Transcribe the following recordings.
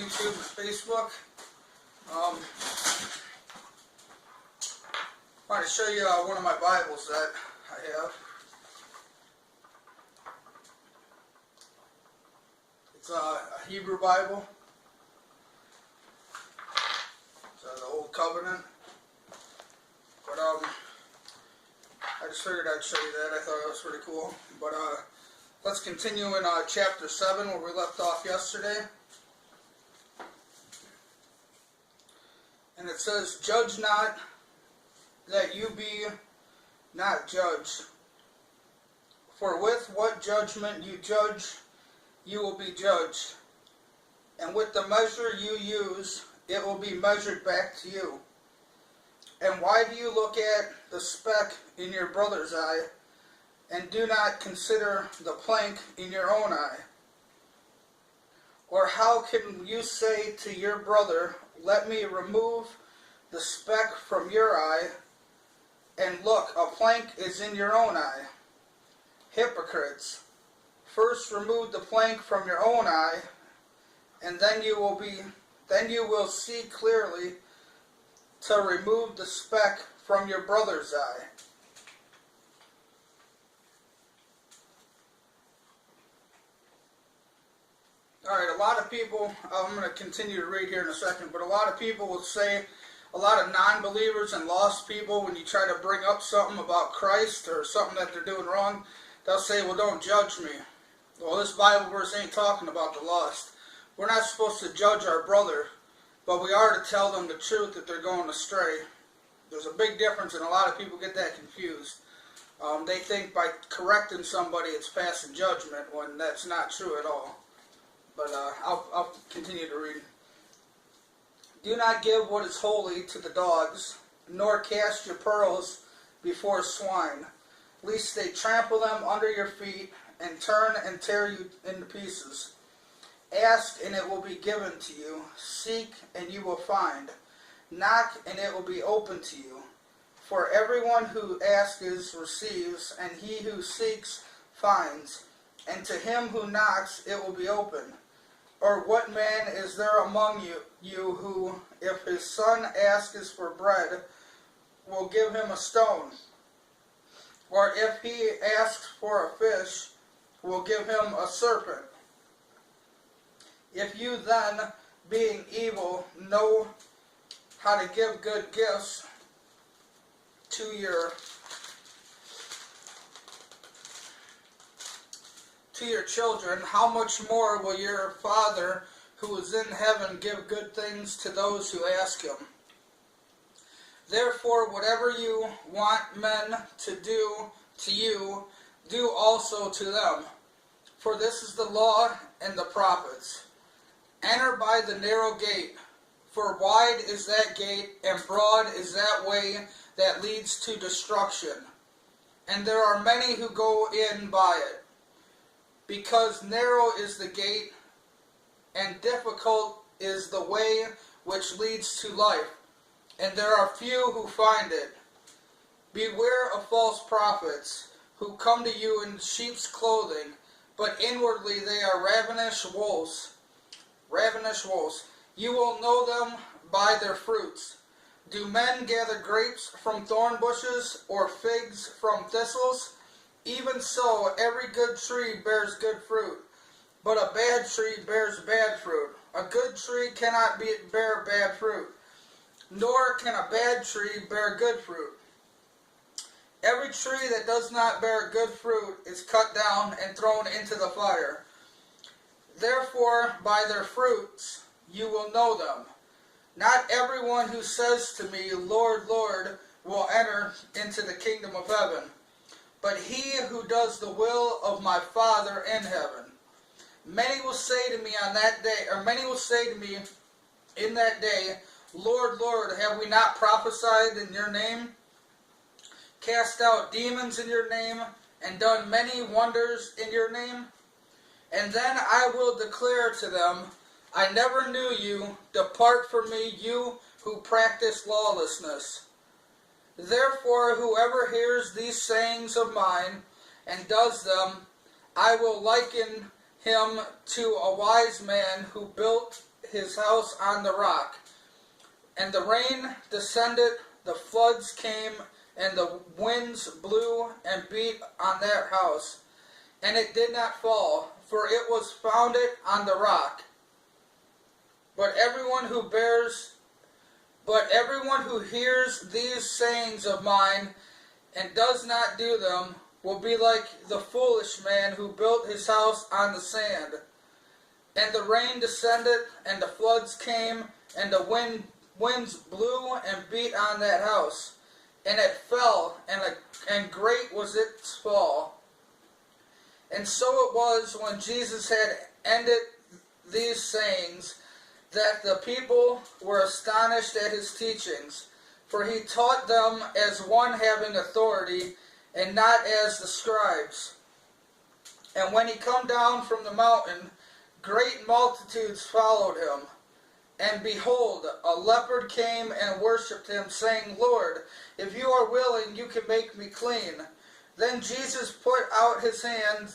YouTube and Facebook. I want to show you one of my Bibles that I have. It's a Hebrew Bible. It's the Old Covenant. But I just figured I'd show you that. I thought it was pretty cool. But let's continue in chapter 7 where we left off yesterday. And it says, "Judge not, that you be not judged. For with what judgment you judge, you will be judged. And with the measure you use, it will be measured back to you. And why do you look at the speck in your brother's eye, and do not consider the plank in your own eye? Or how can you say to your brother, let me remove the speck from your eye, and look, a plank is in your own eye? Hypocrites, first remove the plank from your own eye, and then you will see clearly to remove the speck from your brother's eye." Alright, a lot of people, I'm going to continue to read here in a second, but a lot of people will say, a lot of non-believers and lost people, when you try to bring up something about Christ or something that they're doing wrong, they'll say, well, don't judge me. Well, this Bible verse ain't talking about the lost. We're not supposed to judge our brother, but we are to tell them the truth if they're going astray. There's a big difference, and a lot of people get that confused. They think by correcting somebody it's passing judgment, when that's not true at all. But I'll continue to read. "Do not give what is holy to the dogs, nor cast your pearls before swine, lest they trample them under your feet and turn and tear you into pieces. Ask, and it will be given to you. Seek, and you will find. Knock, and it will be open to you. For everyone who asks receives, and he who seeks finds. And to him who knocks it will be open. Or what man is there among you who, if his son asks for bread, will give him a stone? Or if he asks for a fish, will give him a serpent? If you then, being evil, know how to give good gifts to your children, how much more will your Father who is in heaven give good things to those who ask him? Therefore, whatever you want men to do to you, do also to them. For this is the law and the prophets. Enter by the narrow gate, for wide is that gate, and broad is that way that leads to destruction. And there are many who go in by it. Because narrow is the gate, and difficult is the way which leads to life, and there are few who find it. Beware of false prophets, who come to you in sheep's clothing, but inwardly they are ravenous wolves. Ravenous wolves. You will know them by their fruits. Do men gather grapes from thorn bushes, or figs from thistles? Even so, every good tree bears good fruit, but a bad tree bears bad fruit. A good tree cannot bear bad fruit, nor can a bad tree bear good fruit. Every tree that does not bear good fruit is cut down and thrown into the fire. Therefore, by their fruits you will know them. Not everyone who says to me, Lord, Lord, will enter into the kingdom of heaven, but he who does the will of my Father in heaven. Many will say to me on that day, or many will say to me in that day, Lord, Lord, have we not prophesied in your name, cast out demons in your name, and done many wonders in your name? And then I will declare to them, I never knew you. Depart from me, you who practice lawlessness. Therefore, whoever hears these sayings of mine and does them, I will liken him to a wise man who built his house on the rock. And the rain descended, the floods came, and the winds blew and beat on that house. And it did not fall, for it was founded on the rock. But everyone who hears these sayings of mine and does not do them will be like the foolish man who built his house on the sand. And the rain descended, and the floods came, and the winds blew and beat on that house. And it fell, and great was its fall. And so it was when Jesus had ended these sayings, that the people were astonished at his teachings, for he taught them as one having authority, and not as the scribes. And when he come down from the mountain, great multitudes followed him. And behold, a leopard came and worshipped him, saying, Lord, if you are willing, you can make me clean. Then Jesus put out his hand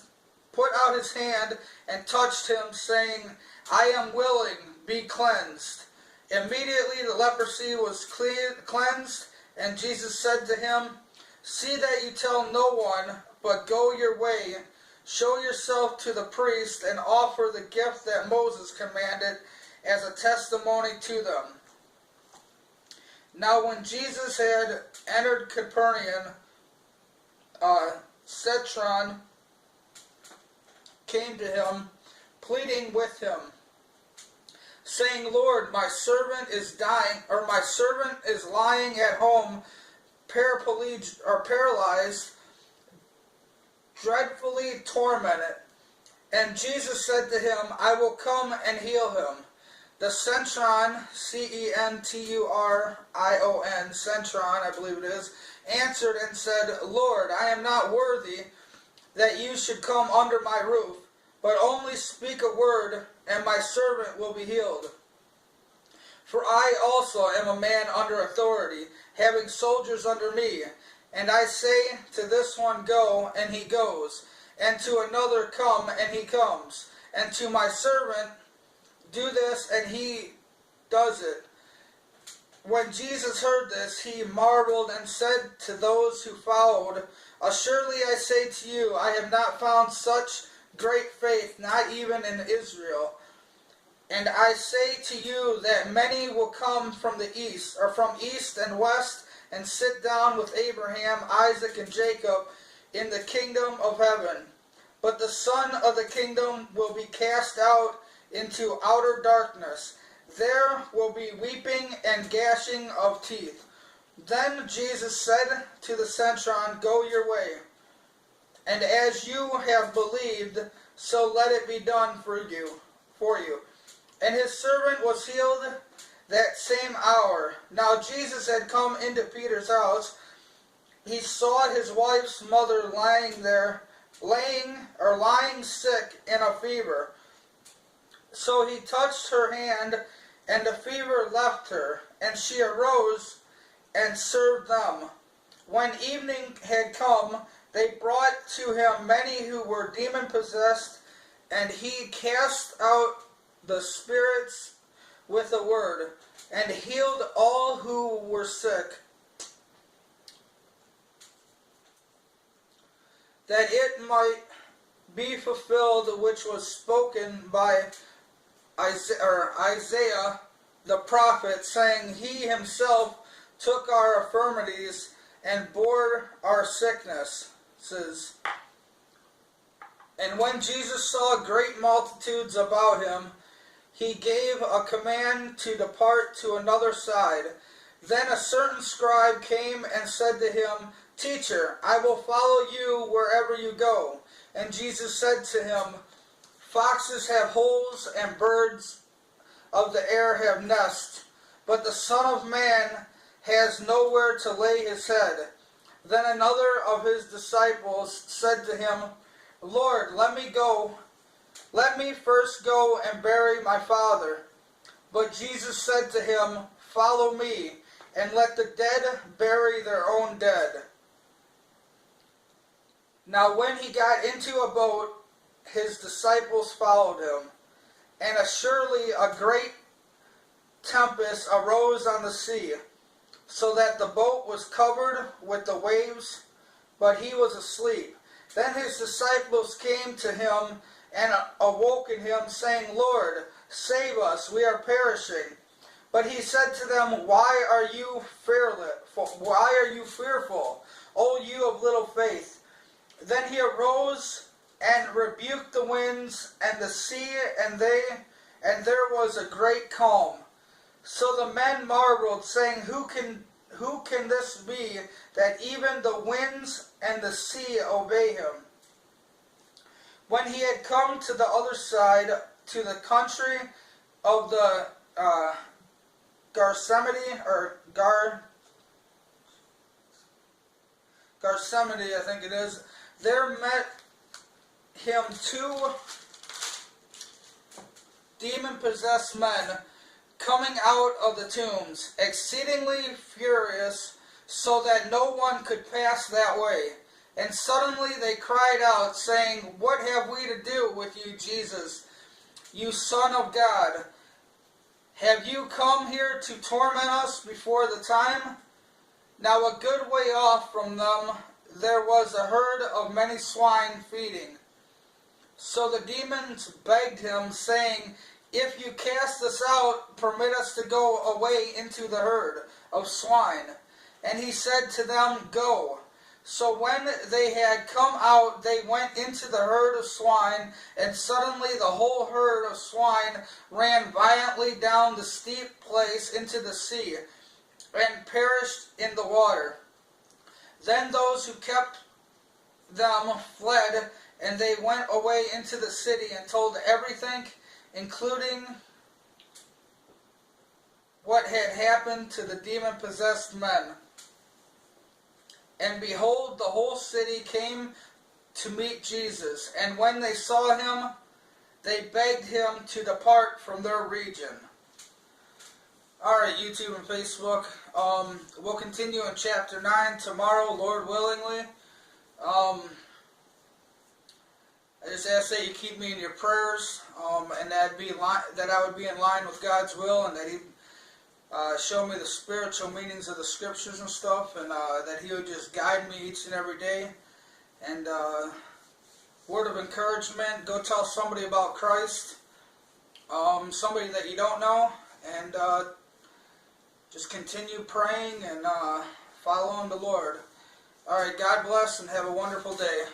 and touched him, saying, I am willing, be cleansed. Immediately the leprosy was cleansed, and Jesus said to him, See that you tell no one, but go your way, show yourself to the priest, and offer the gift that Moses commanded as a testimony to them. Now when Jesus had entered Capernaum, Citron came to him, pleading with him, saying, Lord, my servant is lying at home, paralyzed, dreadfully tormented. And Jesus said to him, I will come and heal him. The Centurion, Centurion, Centurion, I believe it is, answered and said, Lord, I am not worthy that you should come under my roof, but only speak a word, and my servant will be healed. For I also am a man under authority, having soldiers under me. And I say to this one, Go, and he goes, and to another, Come, and he comes, and to my servant, Do this, and he does it. When Jesus heard this, he marveled and said to those who followed, Assuredly I say to you, I have not found such great faith, not even in Israel. And I say to you that many will come from the east, or from east and west, and sit down with Abraham, Isaac, and Jacob in the kingdom of heaven. But the Son of the kingdom will be cast out into outer darkness. There will be weeping and gnashing of teeth. Then Jesus said to the centurion, Go your way, and as you have believed, so let it be done for you. And his servant was healed that same hour. Now Jesus had come into Peter's house. He saw his wife's mother lying sick in a fever. So he touched her hand, and the fever left her, and she arose and served them. When evening had come, they brought to him many who were demon-possessed, and he cast out the spirits with a word, and healed all who were sick, that it might be fulfilled which was spoken by Isaiah the prophet, saying, He himself took our infirmities and bore our sicknesses. And when Jesus saw great multitudes about him, he gave a command to depart to another side. Then a certain scribe came and said to him, Teacher, I will follow you wherever you go. And Jesus said to him, Foxes have holes, and birds of the air have nests, but the Son of Man has nowhere to lay his head. Then another of his disciples said to him, Lord, let me first go and bury my father. But Jesus said to him, Follow me, and let the dead bury their own dead. Now when he got into a boat, his disciples followed him. And assuredly a great tempest arose on the sea, so that the boat was covered with the waves, but he was asleep. Then his disciples came to him and awoken him, saying, Lord, save us, we are perishing. But he said to them, Why are you fearful, O you of little faith? Then he arose and rebuked the winds and the sea, and there was a great calm. So the men marveled, saying, Who can this be, that even the winds and the sea obey him? When he had come to the other side, to the country of the Gethsemane, I think it is, there met him 2 demon-possessed men coming out of the tombs, exceedingly furious, so that no one could pass that way. And suddenly they cried out, saying, What have we to do with you, Jesus, you Son of God? Have you come here to torment us before the time? Now a good way off from them there was a herd of many swine feeding. So the demons begged him, saying, If you cast us out, permit us to go away into the herd of swine. And he said to them, Go. So when they had come out, they went into the herd of swine, and suddenly the whole herd of swine ran violently down the steep place into the sea, and perished in the water. Then those who kept them fled, and they went away into the city and told everything, including what had happened to the demon-possessed men. And behold, the whole city came to meet Jesus, and when they saw him, they begged him to depart from their region. Alright, YouTube and Facebook, we'll continue in chapter 9 tomorrow, Lord willingly. I just ask that you keep me in your prayers, and that I would be in line with God's will, and that He show me the spiritual meanings of the scriptures and stuff, and that He would just guide me each and every day. And word of encouragement: go tell somebody about Christ, somebody that you don't know, and just continue praying and following the Lord. Alright, God bless and have a wonderful day.